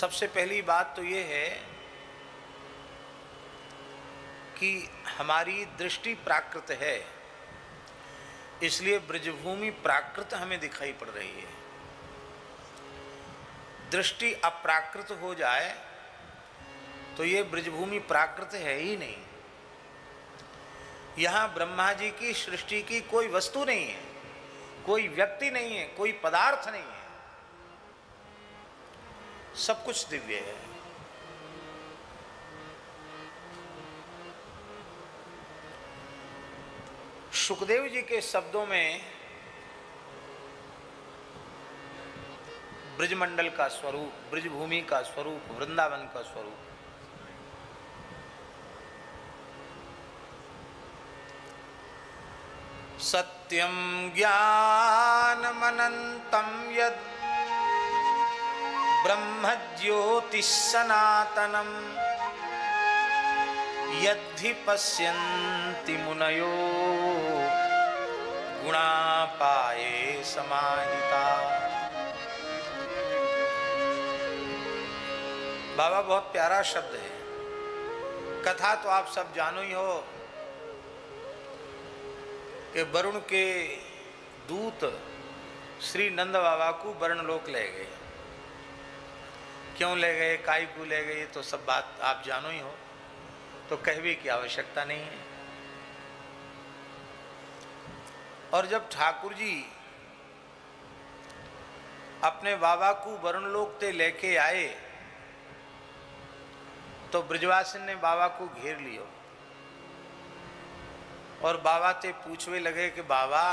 सबसे पहली बात तो ये है कि हमारी दृष्टि प्राकृत है, इसलिए ब्रजभूमि प्राकृत हमें दिखाई पड़ रही है। दृष्टि अप्राकृत हो जाए तो ये ब्रजभूमि प्राकृत है ही नहीं। यहाँ ब्रह्मा जी की सृष्टि की कोई वस्तु नहीं है, कोई व्यक्ति नहीं है, कोई पदार्थ नहीं है, सब कुछ दिव्य है। सुखदेव जी के शब्दों में ब्रजमंडल का स्वरूप, ब्रजभूमि का स्वरूप, वृंदावन का स्वरूप, सत्यम ज्ञानमनंतं यद् ब्रह्म ज्योतिः सनातनम् यद्धि पश्यन्ति मुनयो गुणापाये समाहिता। बाबा बहुत प्यारा शब्द है। कथा तो आप सब जानो ही हो कि वरुण के दूत श्री नंद बाबा को वरुण लोक ले गए। क्यों ले गए, काई को ले गए, तो सब बात आप जानो ही हो, तो कहने की आवश्यकता नहीं है। और जब ठाकुर जी अपने बाबा को वरुण लोक ते लेके आए तो ब्रजवासिन ने बाबा को घेर लियो और बाबा ते पूछवे लगे कि बाबा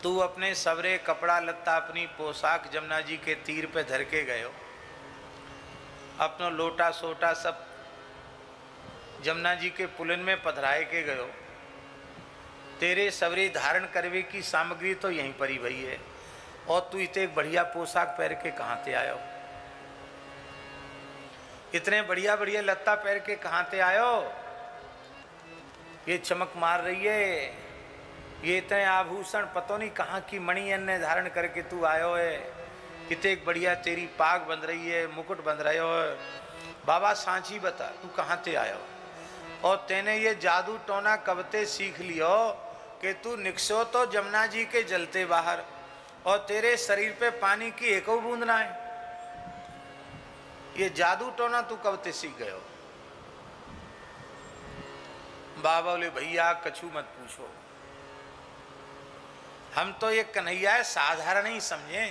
तू अपने सवरे कपड़ा लत्ता अपनी पोशाक जमुना जी के तीर पे धर के गयो, अपनो लोटा सोटा सब जमुना जी के पुलिन में पधराए के गयो, तेरे सवरे धारण करवे की सामग्री तो यहीं पर ही भई है और तू इतने बढ़िया पोशाक पहन के कहाँ ते आयो, इतने बढ़िया बढ़िया लत्ता पहन के कहाँ ते आयो, ये चमक मार रही है, ये इतने आभूषण पतो नहीं कहाँ की मणि अन्य धारण करके तू आयो है, कितने बढ़िया तेरी पाग बंध रही है, मुकुट बंध रहे हो। बाबा सांची बता तू कहाँ ते आयो और तेने ये जादू टोना कबते सीख लियो कि तू निकसो तो जमुना जी के जलते बाहर और तेरे शरीर पे पानी की एक बूंद ना है, ये जादू टोना तू कबते सीख गयो। बाबा बोले भैया कछु मत पूछो, हम तो ये कन्हैया है साधारण ही समझे,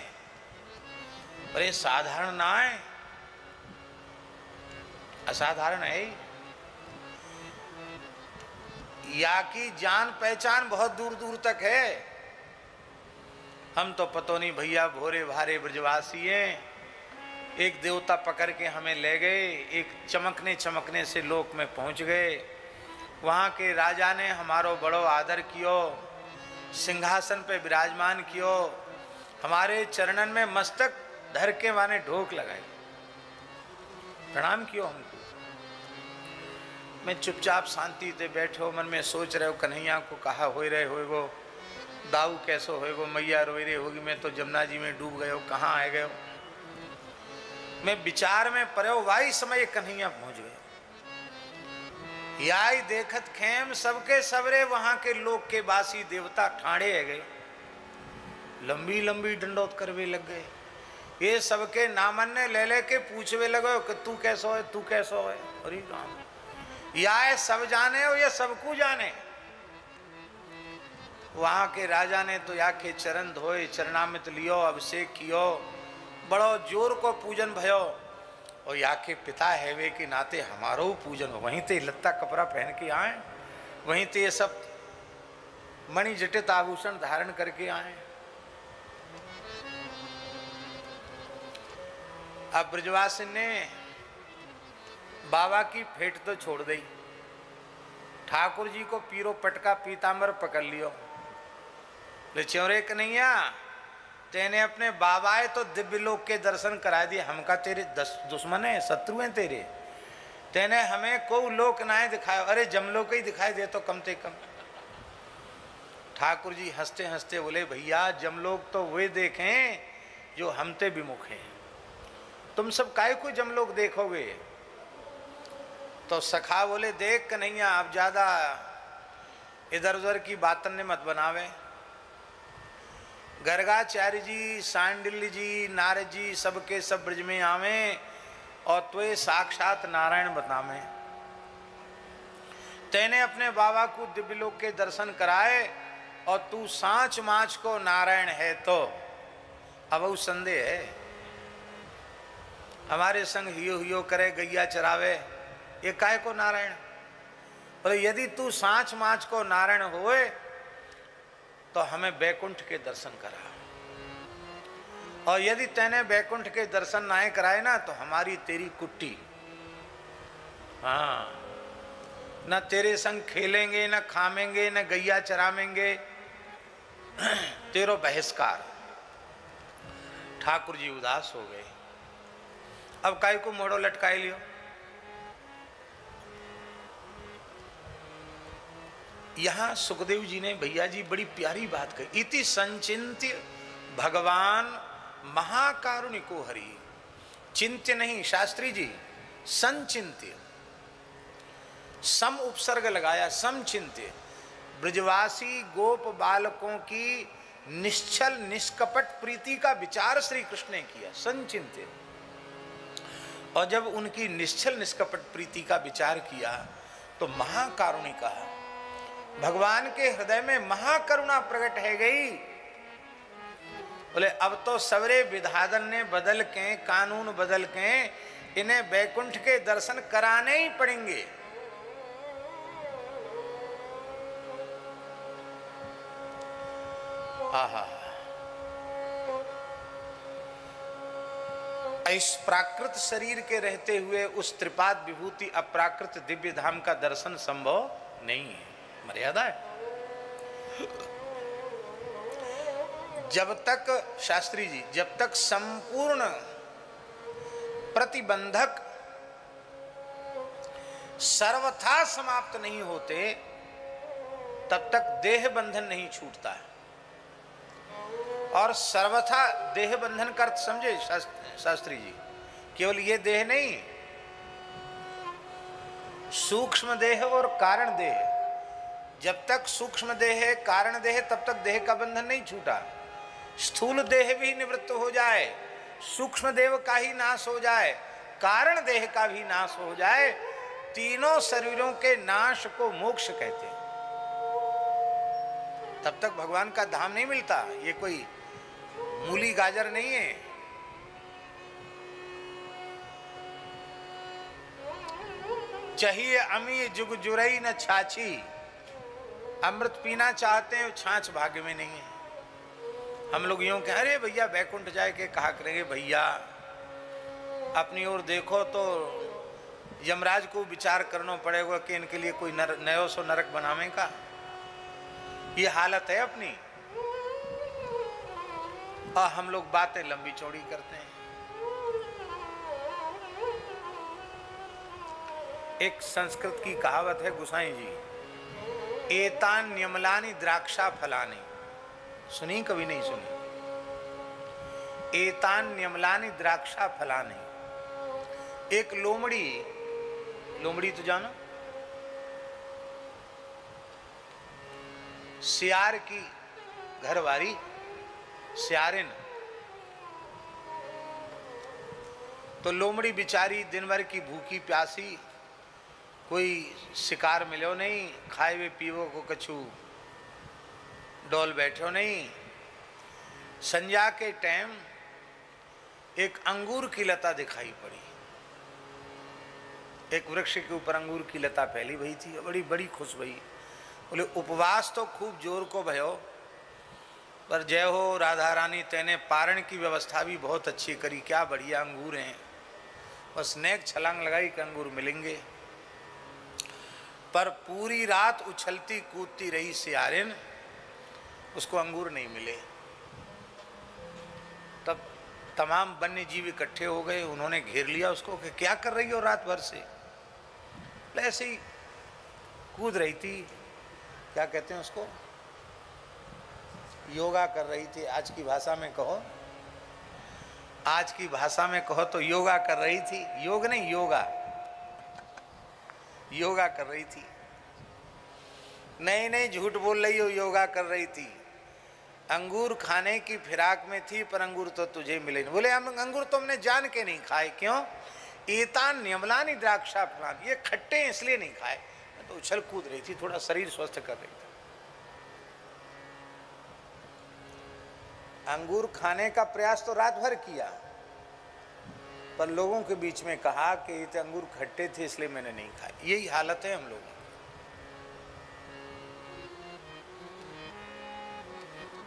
पर ये साधारण ना है, असाधारण है। या की जान पहचान बहुत दूर दूर तक है। हम तो पतो नहीं भैया भोरे भारे ब्रजवासी हैं, एक देवता पकड़ के हमें ले गए, एक चमकने चमकने से लोक में पहुंच गए। वहाँ के राजा ने हमारो बड़ो आदर कियो, सिंहासन पे विराजमान कियो, हमारे चरणन में मस्तक धर के माने ढोक लगाए, प्रणाम कियो हमको। मैं चुपचाप शांति से बैठो, मन में सोच रहे हो कन्हैया को कहा हो रहे होगो, दाऊ कैसो होगो, मैया रोई रही होगी, मैं तो जमुना जी में डूब गयो, कहाँ आ गयो। मैं विचार में पड़ो, वाही समय कन्हैया पहुंच गए। याई देखत खेम सबके सवरे वहां के लोग के बासी देवता ठाणे है गए, लंबी लंबी डंडोत करवे लग गए। ये सबके नामन ने ले ले के पूछवे लगो कि तू कैसो है, तू कैसो है। अरे राम, या सब जाने हो या सबको जाने। वहां के राजा ने तो या के चरण धोए, चरणामृत लियो, अभिषेक कियो, बड़ो जोर को पूजन भयो और या के पिता है वे के नाते हमारो पूजन हो। वहीं ते लत्ता कपड़ा पहन के आए, वहीं ते ये सब मणि जटित आभूषण धारण करके आए। अब ब्रजवासिन ने बाबा की फेट तो छोड़ दी, ठाकुर जी को पीरो पटका पीताम्बर पकड़ लियो। ले च्योरे कन्हैया तेने अपने बाबाए तो दिव्य लोक के दर्शन करा दिए, हमका तेरे 10 दुश्मन है, शत्रु हैं तेरे, तेने हमें को लोक ना दिखाया, अरे जमलोक ही दिखाई दे तो कम से कम। ठाकुर जी हंसते हंसते बोले भैया जमलोक तो वे देखें जो हमते विमुख हैं, तुम सब काहे को जमलोक देखोगे? तो सखा बोले, देख कन्हैया अब ज्यादा इधर उधर की बातन ने मत बनावे। गर्गाचार्य जी, सांडिल्य जी, नारद जी सबके सब ब्रज में आवे और तुए साक्षात नारायण बतावे। तेने अपने बाबा को दिव्यलोक के दर्शन कराए और तू सांच माच को नारायण है तो अब वो संदेह है। हमारे संग हियो हियो करे, गैया चरावे, ये काय को नारायण? बोले यदि तू सांच माच को नारायण होए तो हमें बैकुंठ के दर्शन करा, और यदि तेने बैकुंठ के दर्शन ना कराए ना तो हमारी तेरी कुट्टी। हाँ, न तेरे संग खेलेंगे, न खामेंगे, न गैया चरामेंगे, तेरो बहिष्कार। ठाकुर जी उदास हो गए। अब काय को मोड़ो लटकाए लियो। यहां सुखदेव जी ने भैया जी बड़ी प्यारी बात कही, इति संचिंत्य भगवान महाकारुणिको हरि। चिंत्य नहीं शास्त्री जी, संचिंत्य, सम उपसर्ग लगाया, समचिंत्य। ब्रजवासी गोप बालकों की निश्चल निष्कपट प्रीति का विचार श्री कृष्ण ने किया, संचिंत्य। और जब उनकी निश्चल निष्कपट प्रीति का विचार किया तो महाकारुणिका, भगवान के हृदय में महाकरुणा प्रकट है गई। बोले अब तो सवरे विधान ने बदल के, कानून बदल के इन्हें वैकुंठ के दर्शन कराने ही पड़ेंगे। आहा, इस प्राकृत शरीर के रहते हुए उस त्रिपाद विभूति अप्राकृत दिव्य धाम का दर्शन संभव नहीं है, मर्यादा है। जब तक शास्त्री जी, जब तक संपूर्ण प्रतिबंधक सर्वथा समाप्त नहीं होते तब तक देह बंधन नहीं छूटता है। और सर्वथा देह बंधन का अर्थ समझे शास्त्री जी, केवल ये देह नहीं, सूक्ष्म देह और कारण देह। जब तक सूक्ष्म देह है, कारण देह, तब तक देह का बंधन नहीं छूटा। स्थूल देह भी निवृत्त हो जाए, सूक्ष्म देह का ही नाश हो जाए, कारण देह का भी नाश हो जाए, तीनों शरीरों के नाश को मोक्ष कहते हैं। तब तक भगवान का धाम नहीं मिलता। ये कोई मूली गाजर नहीं है। चाहिए अमी जुग जुरई न छाछी, अमृत पीना चाहते हैं, छाछ भाग्य में नहीं है। हम लोग यूं कह, अरे भैया बैकुंठ जाए के कहा करेंगे, भैया अपनी ओर देखो तो यमराज को विचार करना पड़ेगा कि इनके लिए कोई नयो सो नरक बनावे का। ये हालत है अपनी, और हम लोग बातें लंबी चौड़ी करते हैं। एक संस्कृत की कहावत है गुसाई जी, एतान न्यमलानि द्राक्षा फलानि। सुनी कभी नहीं सुनी? एतान न्यमलानि द्राक्षा फलानि। एक लोमड़ी, लोमड़ी तो जानो, सियार की घरवारी, सियारिन। तो लोमड़ी बिचारी दिन भर की भूखी प्यासी, कोई शिकार मिलो नहीं, खाए हुए पीवो को कछु डोल बैठो नहीं। संध्या के टाइम एक अंगूर की लता दिखाई पड़ी। एक वृक्ष के ऊपर अंगूर की लता फैली हुई थी, बड़ी बड़ी खुश भई। बोले उपवास तो खूब जोर को भयो, पर जय हो राधा रानी, तेने पारण की व्यवस्था भी बहुत अच्छी करी, क्या बढ़िया अंगूर हैं। बस नेक छलांग लगाई कि अंगूर मिलेंगे। पर पूरी रात उछलती कूदती रही सियारिन, उसको अंगूर नहीं मिले। तब तमाम वन्य जीव इकट्ठे हो गए, उन्होंने घेर लिया उसको कि क्या कर रही हो रात भर से। ऐसे ही कूद रही थी, क्या कहते हैं उसको, योगा कर रही थी, आज की भाषा में कहो। आज की भाषा में कहो तो योगा कर रही थी, योग नहीं योगा, योगा कर रही थी। नहीं नहीं झूठ बोल रही हो, योगा कर रही थी। अंगूर खाने की फिराक में थी पर अंगूर तो तुझे मिले नहीं। बोले हम अंगूर तुमने जान के नहीं खाए। क्यों? एतान न्यमलानी द्राक्षा फलान, ये खट्टे इसलिए नहीं खाए। मैं तो उछल कूद रही थी, थोड़ा शरीर स्वस्थ कर रही थी। अंगूर खाने का प्रयास तो रात भर किया, पर लोगों के बीच में कहा कि ये तो अंगूर खट्टे थे इसलिए मैंने नहीं खाए। यही हालत है हम लोगों की।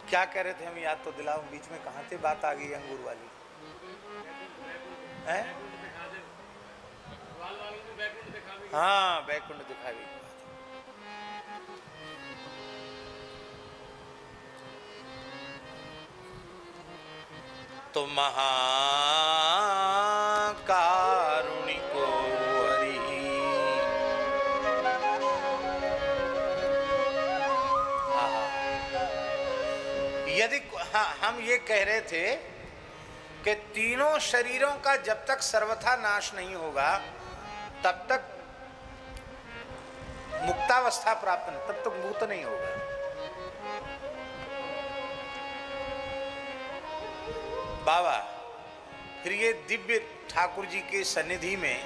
क्या कह रहे थे हम, याद तो दिलाओ, बीच में कहाँ थे, बात आ गई अंगूर वाली है। हाँ बैकुंठ दिखा गई। तो महाकारुणिको हरि। यदि हम ये कह रहे थे कि तीनों शरीरों का जब तक सर्वथा नाश नहीं होगा तब तक मुक्तावस्था प्राप्त नहीं, तब तक मुक्त नहीं होगा। बाबा फिर ये दिव्य ठाकुर जी के सन्निधि में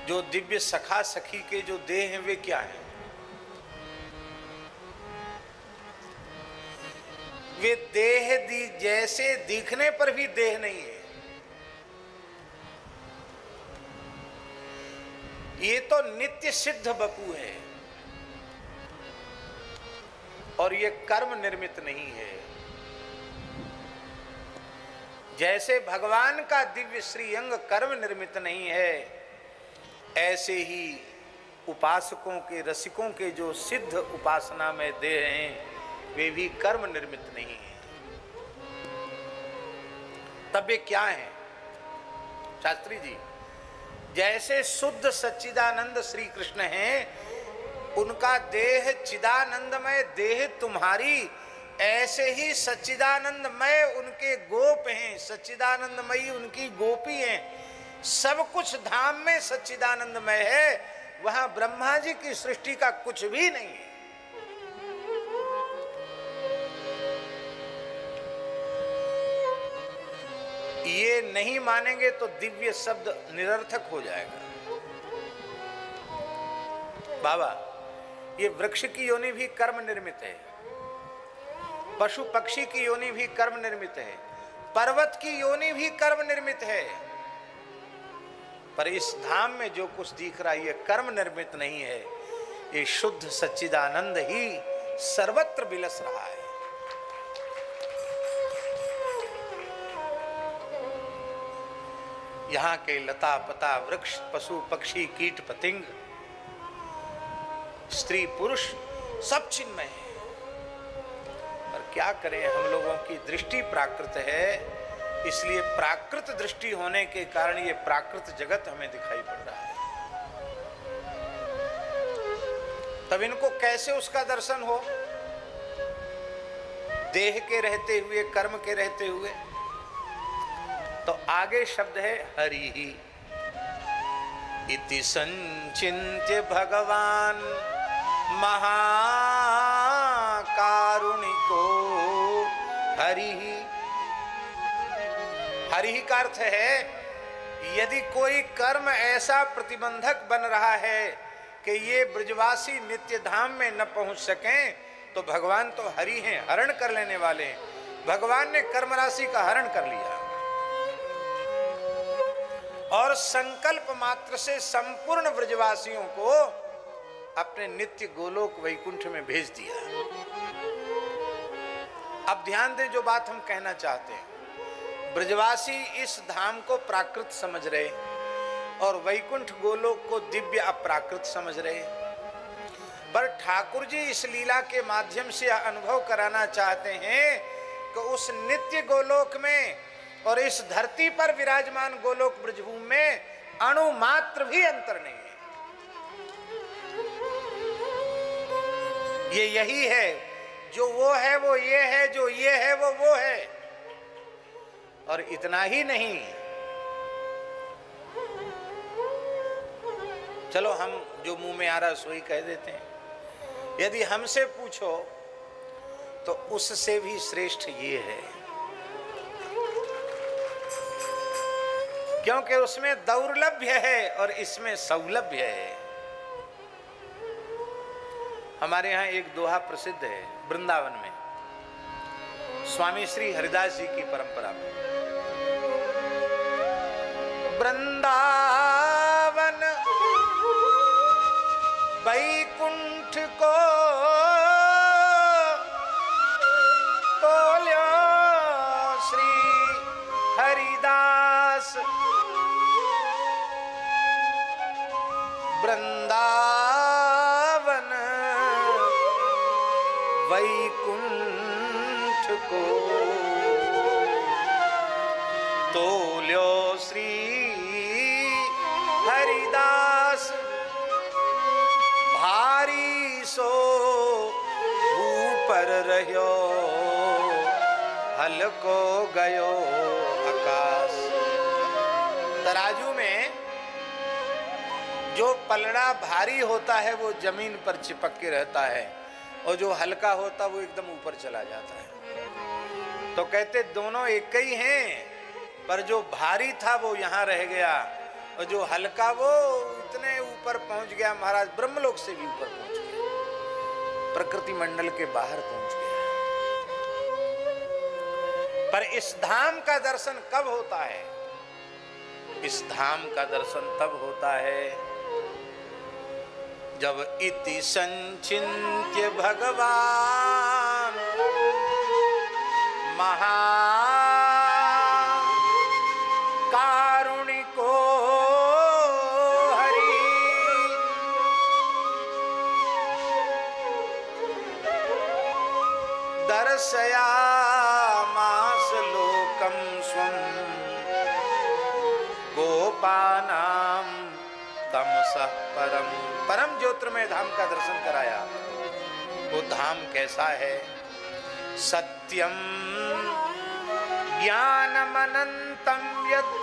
जो दिव्य सखा सखी के जो देह हैं वे क्या हैं? वे देह जैसे दिखने पर भी देह नहीं है। ये तो नित्य सिद्ध वपु है और ये कर्म निर्मित नहीं है। जैसे भगवान का दिव्य श्रीअंग कर्म निर्मित नहीं है, ऐसे ही उपासकों के रसिकों के जो सिद्ध उपासना में देह हैं वे भी कर्म निर्मित नहीं है। तब वे क्या हैं शास्त्री जी? जैसे शुद्ध सच्चिदानंद श्री कृष्ण हैं, उनका देह चिदानंदमय देह तुम्हारी, ऐसे ही सच्चिदानंदमय उनके गोप हैं, सच्चिदानंदमयी उनकी गोपी हैं। सब कुछ धाम में सच्चिदानंदमय है, वहां ब्रह्मा जी की सृष्टि का कुछ भी नहीं है। ये नहीं मानेंगे तो दिव्य शब्द निरर्थक हो जाएगा। बाबा ये वृक्ष की योनि भी कर्म निर्मित है, पशु पक्षी की योनि भी कर्म निर्मित है, पर्वत की योनि भी कर्म निर्मित है, पर इस धाम में जो कुछ दिख रहा है ये कर्म निर्मित नहीं है। ये शुद्ध सच्चिदानंद ही सर्वत्र विलस रहा है। यहाँ के लता पता वृक्ष पशु पक्षी कीट पतंग स्त्री पुरुष सब चिन्मय है। पर क्या करें, हम लोगों की दृष्टि प्राकृत है, इसलिए प्राकृत दृष्टि होने के कारण ये प्राकृत जगत हमें दिखाई पड़ रहा है। तब इनको कैसे उसका दर्शन हो? देह के रहते हुए, कर्म के रहते हुए। तो आगे शब्द है हरि ही इति संचिन्त्य भगवान महाकारुणिको हरि ही। हरि ही का अर्थ है यदि कोई कर्म ऐसा प्रतिबंधक बन रहा है कि ये ब्रजवासी नित्य धाम में न पहुंच सकें, तो भगवान तो हरि हैं, हरण कर लेने वाले हैं। भगवान ने कर्म राशि का हरण कर लिया और संकल्प मात्र से संपूर्ण ब्रजवासियों को अपने नित्य गोलोक वैकुंठ में भेज दिया। अब ध्यान दें जो बात हम कहना चाहते हैं। ब्रजवासी इस धाम को प्राकृत समझ रहे और वैकुंठ गोलोक को दिव्य अपराकृत समझ रहे, पर ठाकुर जी इस लीला के माध्यम से अनुभव कराना चाहते हैं कि उस नित्य गोलोक में और इस धरती पर विराजमान गोलोक ब्रजभूमि में अणु मात्र भी अंतर नहीं है। ये यही है, जो वो है वो ये है, जो ये है वो है। और इतना ही नहीं, चलो हम जो मुंह में आ रहा सोई कह देते हैं, यदि हमसे पूछो तो उससे भी श्रेष्ठ ये है, क्योंकि उसमें दौर्लभ्य है और इसमें सौलभ्य है। हमारे यहाँ एक दोहा प्रसिद्ध है वृंदावन में, स्वामी श्री हरिदास जी की परंपरा में। वृंदावन वैकुंठ को तोल्यो श्री हरिदास, वृंदावन वैकुंठ को तोल्यो श्री हरिदास, भारी सो ऊपर रह्यो हल्को गयो आकाश। तराजू में जो पलड़ा भारी होता है वो जमीन पर चिपक के रहता है, और जो हल्का होता वो एकदम ऊपर चला जाता है। तो कहते दोनों एक ही हैं, पर जो भारी था वो यहाँ रह गया, और जो हल्का वो इतने ऊपर पहुंच गया, महाराज ब्रह्मलोक से भी ऊपर पहुंच गया, प्रकृति मंडल के बाहर पहुंच गया। पर इस धाम का दर्शन कब होता है? इस धाम का दर्शन तब होता है जब इति संचिन्त्य भगवान महाकारुणिको हरि, दर्शयामास लोकं स्वं गोपानां तमसः परम। परम ज्योतिर्मय धाम का दर्शन कराया। वो धाम कैसा है? सत्यम ज्ञानमनंतम यत्,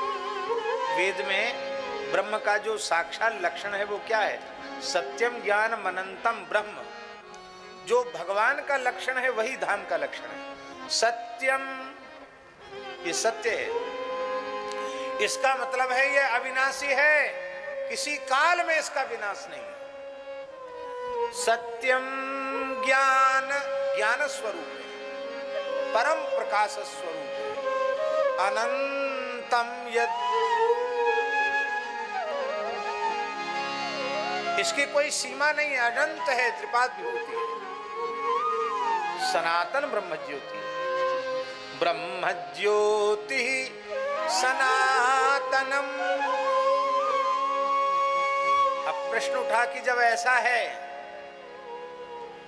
वेद में ब्रह्म का जो साक्षात लक्षण है वो क्या है? सत्यम ज्ञानमनंतम ब्रह्म। जो भगवान का लक्षण है वही धाम का लक्षण है। सत्यम, ये सत्य है, इसका मतलब है ये अविनाशी है, किसी काल में इसका विनाश नहीं है। सत्यम ज्ञान, ज्ञान स्वरूप है, परम प्रकाश स्वरूप है। अनंतम यत्, इसकी कोई सीमा नहीं है, अनंत है, त्रिपाद विभूति है। सनातन ब्रह्म ज्योति, ब्रह्म ज्योति सनातनम। अब प्रश्न उठा कि जब ऐसा है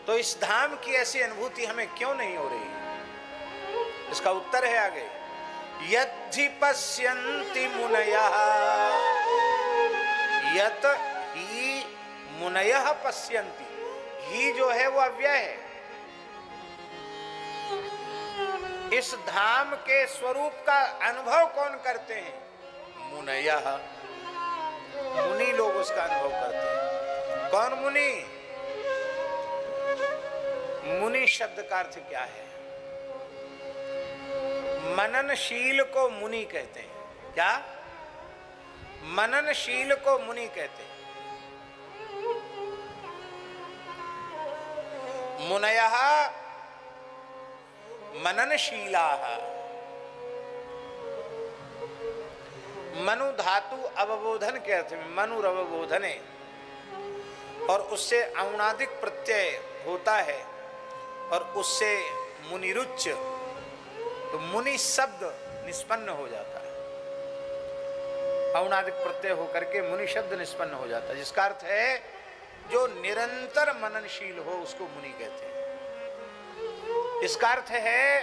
तो इस धाम की ऐसी अनुभूति हमें क्यों नहीं हो रही? इसका उत्तर है आगे, यद्धि पश्यन्ति मुनयः, यत ही मुनयः पश्यन्ति, ही जो है वो अव्यय है। इस धाम के स्वरूप का अनुभव कौन करते हैं? मुनयः, मुनि लोग उसका अनुभव करते हैं। कौन मुनि? मुनि शब्द का अर्थ क्या है? मननशील को मुनि कहते हैं। क्या? मननशील को मुनि कहते हैं। मुनयः मननशीलाः। मनु धातु अवबोधन के अर्थ में, मनुर अवबोधने, और उससे औणादिक प्रत्यय होता है और उससे मुनिरुच्च, तो मुनि शब्द निष्पन्न हो जाता है। औणादिक प्रत्यय होकर के मुनि शब्द निष्पन्न हो जाता है, जिसका अर्थ है जो निरंतर मननशील हो उसको मुनि कहते हैं। इसका अर्थ है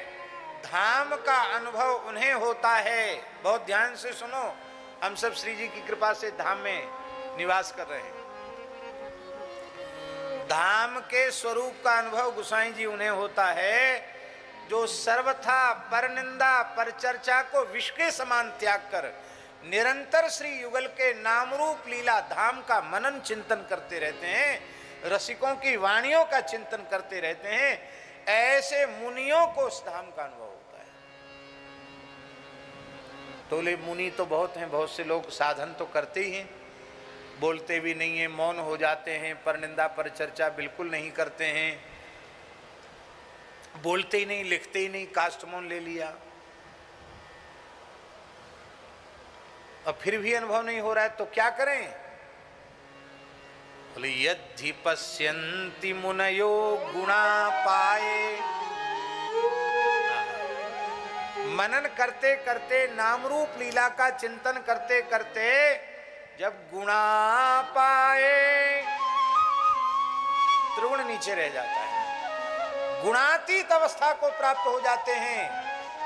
धाम का अनुभव उन्हें होता है। बहुत ध्यान से सुनो, हम सब श्री जी की कृपा से धाम में निवास कर रहे हैं। धाम के स्वरूप का अनुभव गोसाई जी उन्हें होता है जो सर्वथा परनिंदा परचर्चा को विष के समान त्याग कर निरंतर श्री युगल के नाम रूप लीला धाम का मनन चिंतन करते रहते हैं, रसिकों की वाणियों का चिंतन करते रहते हैं, ऐसे मुनियों को उस धाम का अनुभव होता है। टोले मुनि तो बहुत हैं, बहुत से लोग साधन तो करते ही हैं, बोलते भी नहीं है, मौन हो जाते हैं, परनिंदा परचर्चा बिल्कुल नहीं करते हैं, बोलते ही नहीं, लिखते ही नहीं, कास्ट मौन ले लिया, और फिर भी अनुभव नहीं हो रहा है तो क्या करें? बोले यद्धि पश्यन्ति मुनयो गुणा पाए। मनन करते करते नाम रूप लीला का चिंतन करते करते जब गुणा पाए, त्रिगुण नीचे रह जाता है, गुणातीत अवस्था को प्राप्त हो जाते हैं,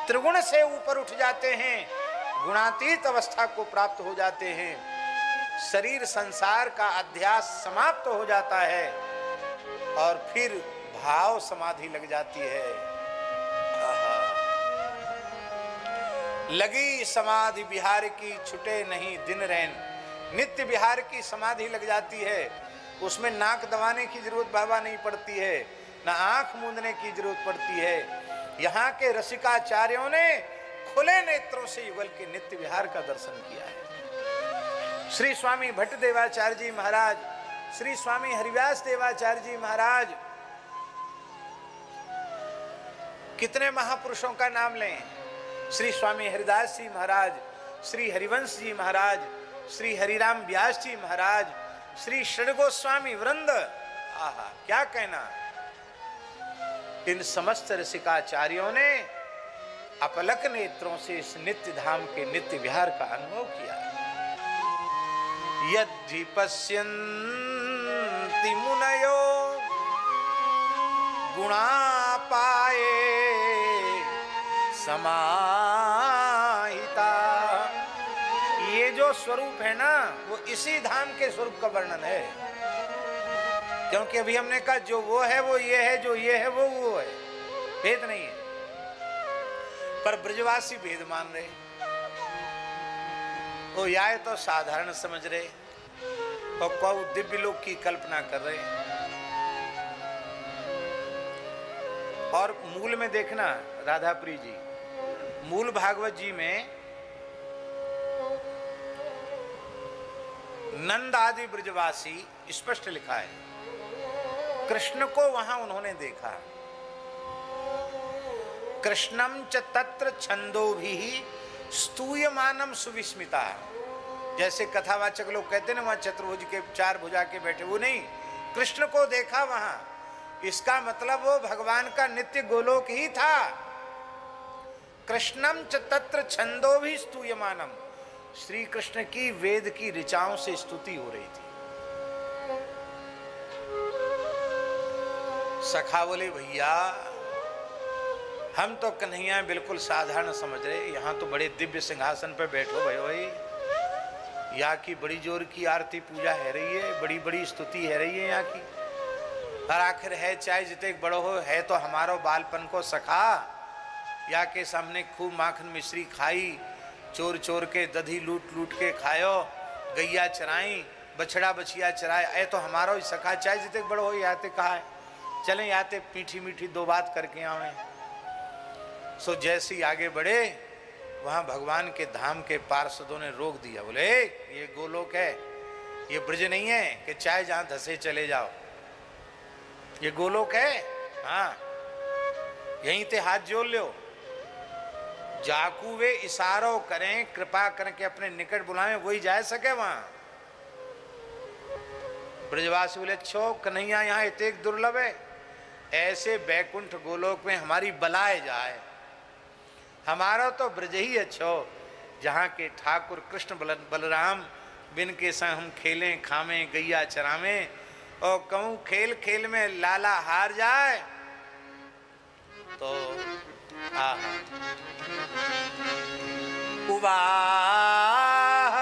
त्रिगुण से ऊपर उठ जाते हैं, गुणातीत अवस्था को प्राप्त हो जाते हैं, शरीर संसार का अध्यास समाप्त हो जाता है और फिर भाव समाधि लग जाती है। लगी समाधि बिहार की छुटे नहीं दिन रैन, नित्य बिहार की समाधि लग जाती है, उसमें नाक दबाने की जरूरत बाबा नहीं पड़ती है, ना आंख मूंदने की जरूरत पड़ती है। यहाँ के रसिकाचार्यों ने खुले नेत्रों से युगल के नित्य विहार का दर्शन किया है। श्री स्वामी भट्ट देवाचार्य जी महाराज, श्री स्वामी हरिव्यास देवाचार्य जी महाराज, कितने महापुरुषों का नाम लें, श्री स्वामी हरिदास जी महाराज, श्री हरिवंश जी महाराज, श्री हरिराम व्यास जी महाराज, श्री षडगोस्वामी वृंद, आहा क्या कहना। इन समस्त रसिकाचार्यों ने अपलक नेत्रों से इस नित्य धाम के नित्य विहार का अनुभव किया। यद्धि पश्यन्ति मुनयो गुणा पाए समाहिता। ये जो स्वरूप है ना, वो इसी धाम के स्वरूप का वर्णन है, क्योंकि अभी हमने कहा जो वो है वो ये है, जो ये है वो है, भेद नहीं है। पर ब्रजवासी भेद मान रहे, वो या तो साधारण समझ रहे और को दिव्य लोक की कल्पना कर रहे। और मूल में देखना राधाप्री जी, मूल भागवत जी में नंद आदि ब्रजवासी स्पष्ट लिखा है, कृष्ण को वहां उन्होंने देखा। कृष्णम च तत्र छंदोभिः स्तूयमानम सुविस्मिता। जैसे कथावाचक लोग कहते हैं ना, वहां चतुर्भुज के चार भुजा के बैठे, वो नहीं, कृष्ण को देखा वहां। इसका मतलब वो भगवान का नित्य गोलोक ही था। कृष्णम च तत्र छंदोभिः स्तूयमानम, श्री कृष्ण की वेद की ऋचाओं से स्तुति हो रही थी। सखा बोले भैया हम तो कन्हैया बिल्कुल साधारण समझ रहे, यहाँ तो बड़े दिव्य सिंहासन पर बैठो भाई, यहाँ की बड़ी जोर की आरती पूजा है रही है, बड़ी बड़ी स्तुति है रही है यहाँ की। और आखिर है चाहे जितने बड़ो हो, है तो हमारो बालपन को सखा, यहाँ के सामने खूब माखन मिश्री खाई, चोर चोर के दधी लूट लूट के खायो, गैया चराई, बछड़ा बछिया चराए, ऐ तो हमारो ही सखा, चाहे जितने बड़ो हो याते कहा है, चलें याते मीठी मीठी दो बात करके आवे। सो जैसे ही आगे बढ़े, वहां भगवान के धाम के पार्षदों ने रोक दिया, बोले ये गोलोक है, ये ब्रज नहीं है कि चाहे जहां धसे चले जाओ, ये गोलोक है। हाँ यहीं ते हाथ जोड़ लो, जाकू वे इशारों करें, कृपा करके अपने निकट बुलाएं, वही जा सके वहां। ब्रजवासी बोले अच्छो कन्हैया यहाँ इतने दुर्लभ है, ऐसे बैकुंठ गोलोक में हमारी बलाए जाए, हमारा तो ब्रज ही अच्छो, जहाँ के ठाकुर कृष्ण बलराम बिन के संग हम खेलें खामें गैया चरावें, और कहूँ खेल खेल में लाला हार जाए तो उवाह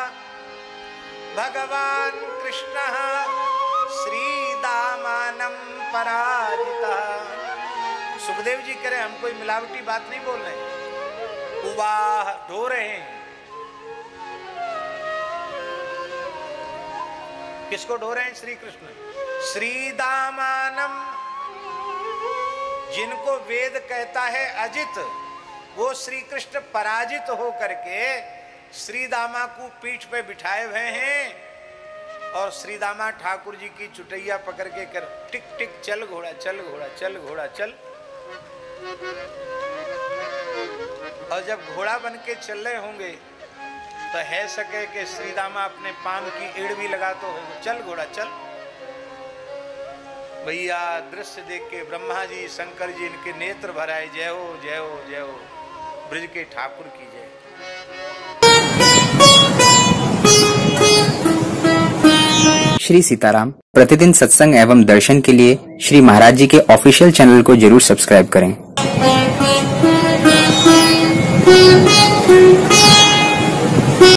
भगवान कृष्ण श्रीदामानं पराजिता। सुखदेव गुरुदेव जी कह रहे हम कोई मिलावटी बात नहीं बोल रहे। उवाह ढो रहे हैं। किसको ढो रहे हैं? श्री कृष्ण। श्रीदामानम, जिनको वेद कहता है अजित, वो श्री कृष्ण पराजित हो करके श्रीदामा को पीठ पे बिठाए हुए हैं और श्रीदामा ठाकुर जी की चुटैया पकड़ के कर टिक टिक चल घोड़ा चल घोड़ा चल घोड़ा चल। और जब घोड़ा बन के चल रहे होंगे तो है सके कि श्रीदामा अपने पान की एड़ भी लगा तो चल घोड़ा चल। भैया दृश्य देख के ब्रह्मा जी शंकर जी इनके नेत्र भराए। जय हो जय हो जय हो, ब्रज के ठाकुर की जय। श्री सीताराम प्रतिदिन सत्संग एवं दर्शन के लिए श्री महाराज जी के ऑफिशियल चैनल को जरूर सब्सक्राइब करें।